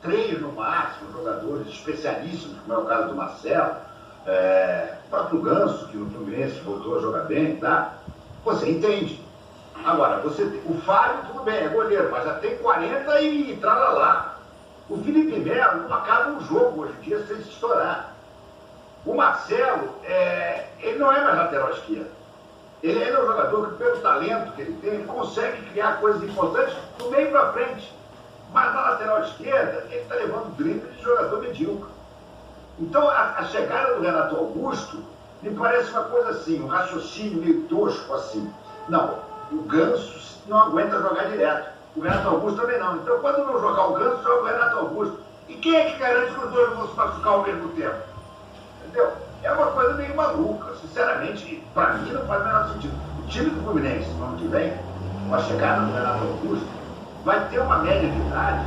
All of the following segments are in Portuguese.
3 no máximo, jogadores especialíssimos, como é o caso do Marcelo, o próprio Ganso, que no Fluminense voltou a jogar bem, tá? Você entende. Agora, o Fábio, tudo bem, é goleiro, mas já tem 40 e tralalá. O Felipe Melo não acaba um jogo hoje em dia sem se estourar. O Marcelo, ele não é mais lateral esquerdo. Ele é um jogador que, pelo talento que ele tem, ele consegue criar coisas importantes do meio para frente. Mas na lateral esquerda, ele está levando drible de jogador medíocre. Então, a chegada do Renato Augusto me parece uma coisa assim, um raciocínio meio tosco assim. Não, o Ganso não aguenta jogar direto. O Renato Augusto também não. Então, quando não jogar o Ganso, joga o Renato Augusto. E quem é que garante que os dois vão se machucar ao mesmo tempo? Entendeu? É uma coisa meio maluca. Sinceramente, para mim não faz o menor sentido. O time do Fluminense, no ano que vem, com a chegada do Renato Augusto, vai ter uma média de idade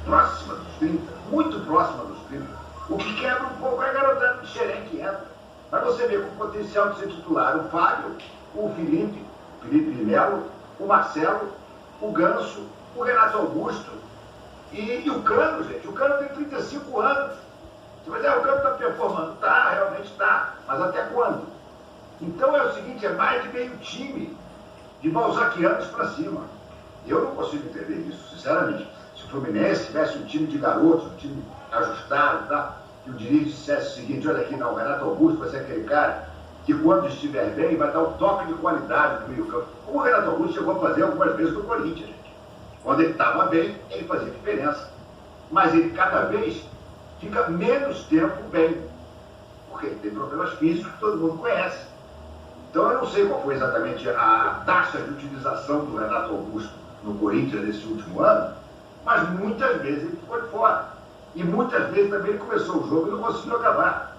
próxima dos 30, muito próxima dos 30. O que quebra um pouco é a garotada de Xerém que entra. Mas você vê com o potencial de ser titular o Fábio, o Felipe Melo, o Marcelo, o Ganso, o Renato Augusto e o Cano, gente. O Cano tem 35 anos. Você vai dizer, o Cano está performando. Tá, realmente está. Mas até quando? Então é o seguinte, é mais de meio time de balzaquianos para cima. Eu não consigo entender isso, sinceramente. Se o Fluminense tivesse um time de garotos, um time ajustado, tá? Que o Diniz dissesse o seguinte, olha aqui, não, o Renato Augusto vai ser aquele cara que quando estiver bem vai dar um toque de qualidade no meio campo. Como o Renato Augusto chegou a fazer algumas vezes no Corinthians, gente. Quando ele estava bem, ele fazia diferença. Mas ele cada vez fica menos tempo bem. Porque ele tem problemas físicos que todo mundo conhece. Então eu não sei qual foi exatamente a taxa de utilização do Renato Augusto no Corinthians nesse último ano, mas muitas vezes ele ficou de fora. E muitas vezes também ele começou o jogo e não conseguiu acabar.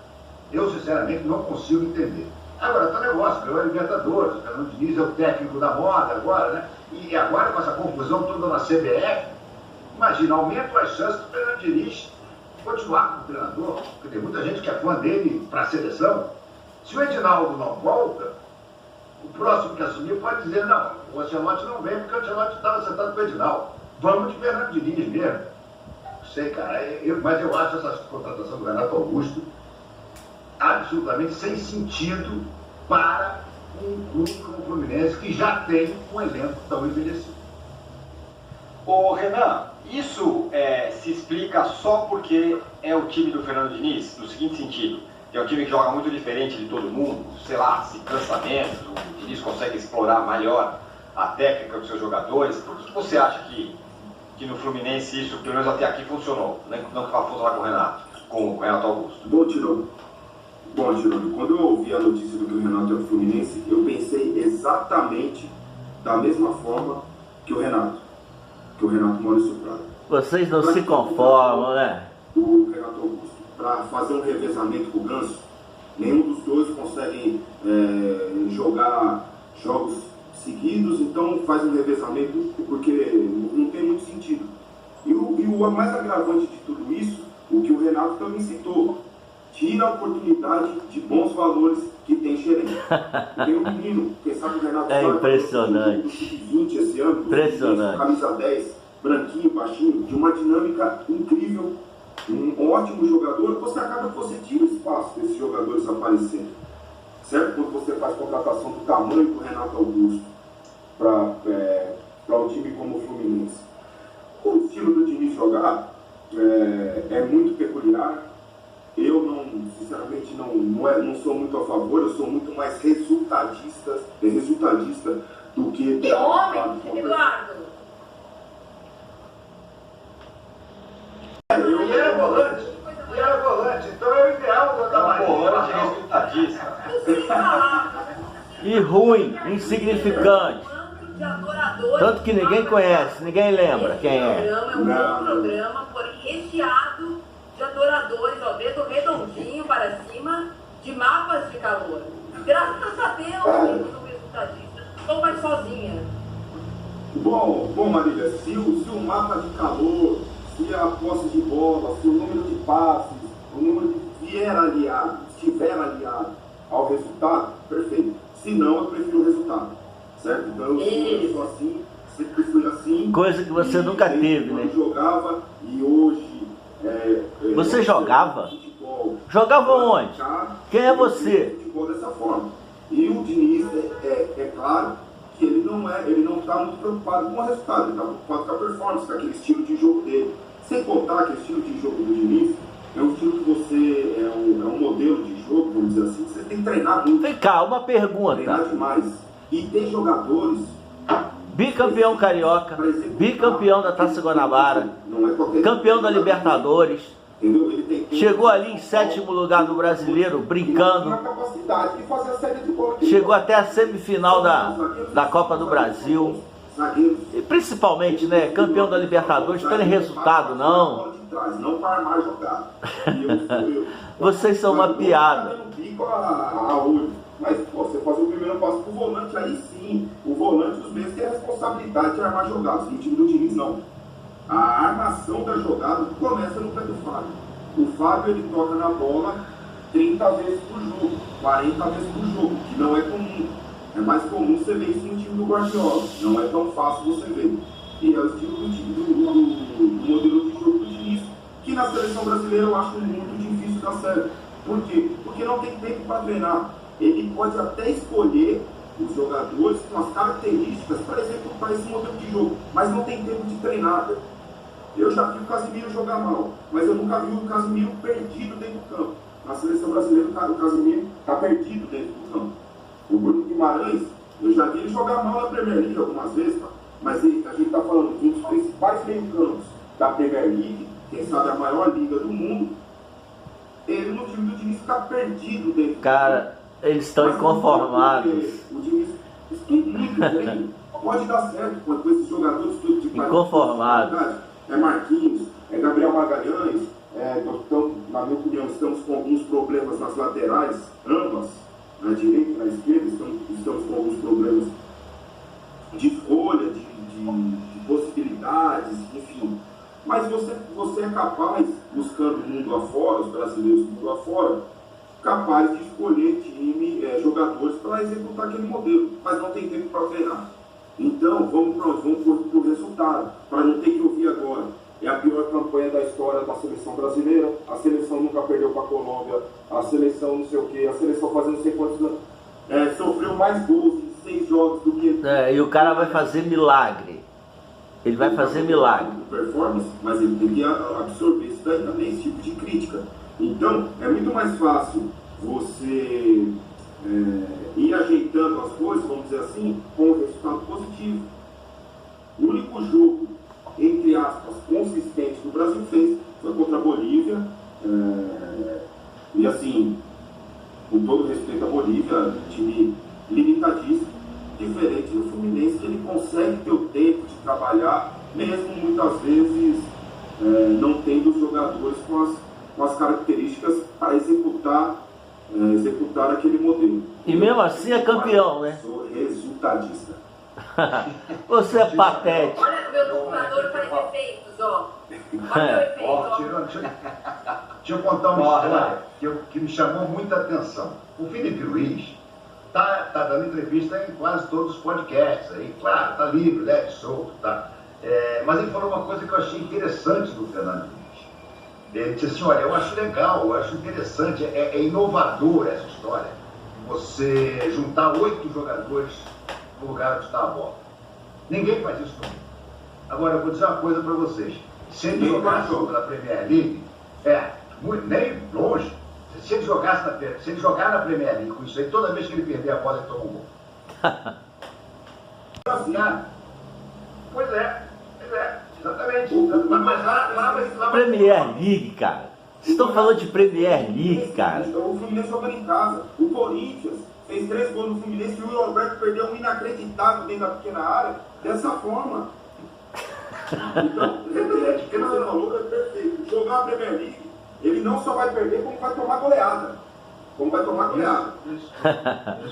Eu, sinceramente, não consigo entender. Agora, tá negócio, ganhou a Libertadores, o Fernando Diniz é o técnico da moda agora, né? E agora, com essa confusão toda na CBF, imagina, aumenta as chances do Fernando Diniz continuar como treinador, porque tem muita gente que é fã dele para a seleção. Se o Edinaldo não volta, o próximo que assumir pode dizer, não, o Ancelotti não vem porque o Ancelotti estava sentado com o Edinaldo. Vamos de Fernando Diniz mesmo. Não sei, cara, mas eu acho essa contratação do Renato Augusto absolutamente sem sentido para um clube como o Fluminense, que já tem um elenco tão envelhecido. Ô Renan, isso se explica só porque é o time do Fernando Diniz, no seguinte sentido, que é um time que joga muito diferente de todo mundo, sei lá, se cansa menos, o Diniz consegue explorar melhor a técnica dos seus jogadores. Por que você acha que no Fluminense isso, pelo menos até aqui, funcionou? Não que vai funcionar com o Renato Augusto. Bom, Tirone, quando eu ouvi a notícia do que o Renato é o Fluminense, eu pensei exatamente da mesma forma que o Renato Maurício Prado. Vocês não se conformam, né? O Renato Augusto, para fazer um revezamento com o Ganso, nenhum dos dois consegue jogar jogos seguidos, então faz um revezamento porque não tem muito sentido. E o mais agravante de tudo isso, o que o Renato também citou, tira a oportunidade de bons valores que tem Xerém. Tem um menino, quem sabe o Renato é impressionante. 20 esse ano, impressionante. Camisa 10, branquinho, baixinho, de uma dinâmica incrível, um ótimo jogador. Você acaba que você tira espaço desses jogadores aparecerem, certo? Quando você faz contratação do tamanho do Renato Augusto para um time como o Fluminense. O estilo do Diniz jogar é muito peculiar. Eu sinceramente não sou muito a favor, eu sou muito mais resultadista do que... Que homem, Eduardo! E era volante, então é o ideal da Maria. Volante resultadista. E ruim, insignificante. Tanto que ninguém conhece, ninguém lembra quem é. É um bom programa, porém recheado de adoradores, ó, dedo redondinho para cima, de mapas de calor. Graças a Deus, eu sou resultadista. Estou mais sozinha. Bom, Marília, se o mapa de calor, se a posse de bola, se o número de passes, o número de estiver aliado ao resultado, perfeito. Se não, eu prefiro o resultado, certo? Então eu sou assim, sempre fui assim. Coisa que você nunca teve, né? Eu jogava e hoje... Você jogava? Futebol, Jogava onde? Quem é você? Futebol dessa forma. E o Diniz, é claro que ele não está muito preocupado com o resultado, ele está preocupado com a performance, com aquele estilo de jogo dele. Sem contar que o estilo de jogo do Diniz é um estilo que você, é um modelo de jogo, vamos dizer assim, que você tem que treinar muito. Vem cá, uma pergunta. Treinar demais. E tem jogadores... Bicampeão carioca, bicampeão da Taça Guanabara, campeão da Libertadores, chegou ali em 7º lugar do Brasileiro, brincando, chegou até a semifinal da Copa do Brasil, e principalmente, né, campeão da Libertadores, não tem resultado não. Vocês são uma piada. Mas pô, você faz o primeiro passo pro volante, aí sim, o volante dos meios tem a responsabilidade de armar jogadas. No time do Diniz, não. A armação da jogada começa no pé do Fábio. O Fábio, ele toca na bola 30 vezes por jogo, 40 vezes por jogo, que não é comum. É mais comum você ver isso no time do Guardiola. Não é tão fácil você ver. E é o estilo do modelo de jogo do Diniz, que na seleção brasileira eu acho muito difícil dar certo. Por quê? Porque não tem tempo para treinar. Ele pode até escolher os jogadores com as características, por exemplo, para esse modelo de jogo, mas não tem tempo de treinar. Eu já vi o Casemiro jogar mal, mas eu nunca vi o Casemiro perdido dentro do campo. Na seleção brasileira, o Casemiro está perdido dentro do campo. O Bruno Guimarães, eu já vi ele jogar mal na Premier League algumas vezes, mas a gente está falando de um dos principais meio-campos da Premier League, quem sabe a maior liga do mundo. Ele no time do Diniz fica perdido dentro do campo. Eles estão inconformados. O Diniz estuda muito bem. Pode dar certo com esses jogadores tudo de inconformados. É Marquinhos, é Gabriel Magalhães. Na minha opinião, estamos com alguns problemas nas laterais, ambas, na direita e na esquerda. Estamos com alguns problemas de escolha, de possibilidades, enfim. Mas você é capaz, buscando o mundo afora, os brasileiros do mundo afora, capaz de escolher time, jogadores para executar aquele modelo, mas não tem tempo para treinar. Então, vamos para o resultado, para não ter que ouvir agora. É a pior campanha da história da seleção brasileira, a seleção nunca perdeu para a Colômbia, a seleção não sei o quê, a seleção fazendo não sei quantos anos, sofreu mais gols em 6 jogos do que... e o cara vai fazer milagre. Ele vai fazer milagre. Performance, mas ele tem que absorver isso daí também, esse tipo de crítica. Então, é muito mais fácil você ir ajeitando as coisas, vamos dizer assim, com um resultado positivo. O único jogo, entre aspas, consistente que o Brasil fez foi contra a Bolívia. E assim, com todo respeito à Bolívia, time limitadíssimo, diferente do Fluminense, que ele consegue ter o tempo de trabalhar, mesmo muitas vezes não tendo os jogadores com as características para executar aquele modelo. E mesmo assim é campeão, né? Sou resultadista. Você é patético. Olha, meu computador faz efeitos, ó. Olha o efeito, ó. Deixa eu contar uma história que me chamou muita atenção. O Felipe Luiz tá dando entrevista em quase todos os podcasts. Aí, claro, tá livre, leve, solto, tá? Mas ele falou uma coisa que eu achei interessante do Fernando Diniz. Ele disse assim, olha, eu acho legal, eu acho interessante, é inovador essa história. Você juntar 8 jogadores no lugar onde está a bola. Ninguém faz isso no mundo. Agora, eu vou dizer uma coisa para vocês. Se ele jogasse pela Premier League, nem longe. Se ele jogar na Premier League com isso aí, toda vez que ele perder a bola, ele toma um gol. Pois é, exatamente. Mas lá Premier League, cara. Vocês estão falando de Premier League, cara. O Fluminense jogando em casa. O Corinthians fez 3 gols no Fluminense e o Roberto perdeu um inacreditável dentro da pequena área. Dessa forma. Então, repete, o que você falou é perfeito. Jogar a Premier League, ele não só vai perder, como vai tomar goleada.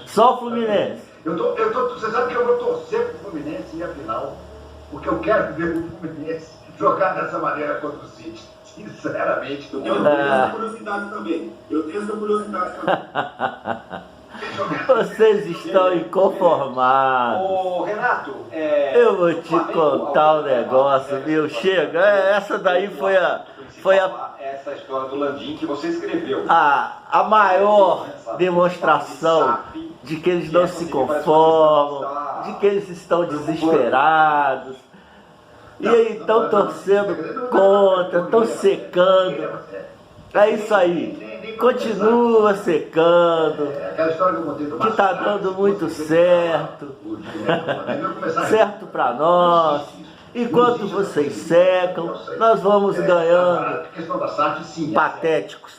Só o Fluminense. Você sabe que eu vou torcer pro Fluminense e a final, porque eu quero ver o Fluminense jogar dessa maneira contra o City. Sinceramente. Eu tenho essa curiosidade também. Vocês estão inconformados. Ô, Renato, eu vou te contar um negócio, viu? Chega, essa daí foi a essa história do Landim que você escreveu. A maior demonstração de que eles não se conformam, de que eles estão desesperados. E aí estão torcendo contra, estão secando. É isso aí. Continua secando. Que está dando muito certo. Certo para nós. Enquanto vocês secam, nós vamos ganhando. Patéticos.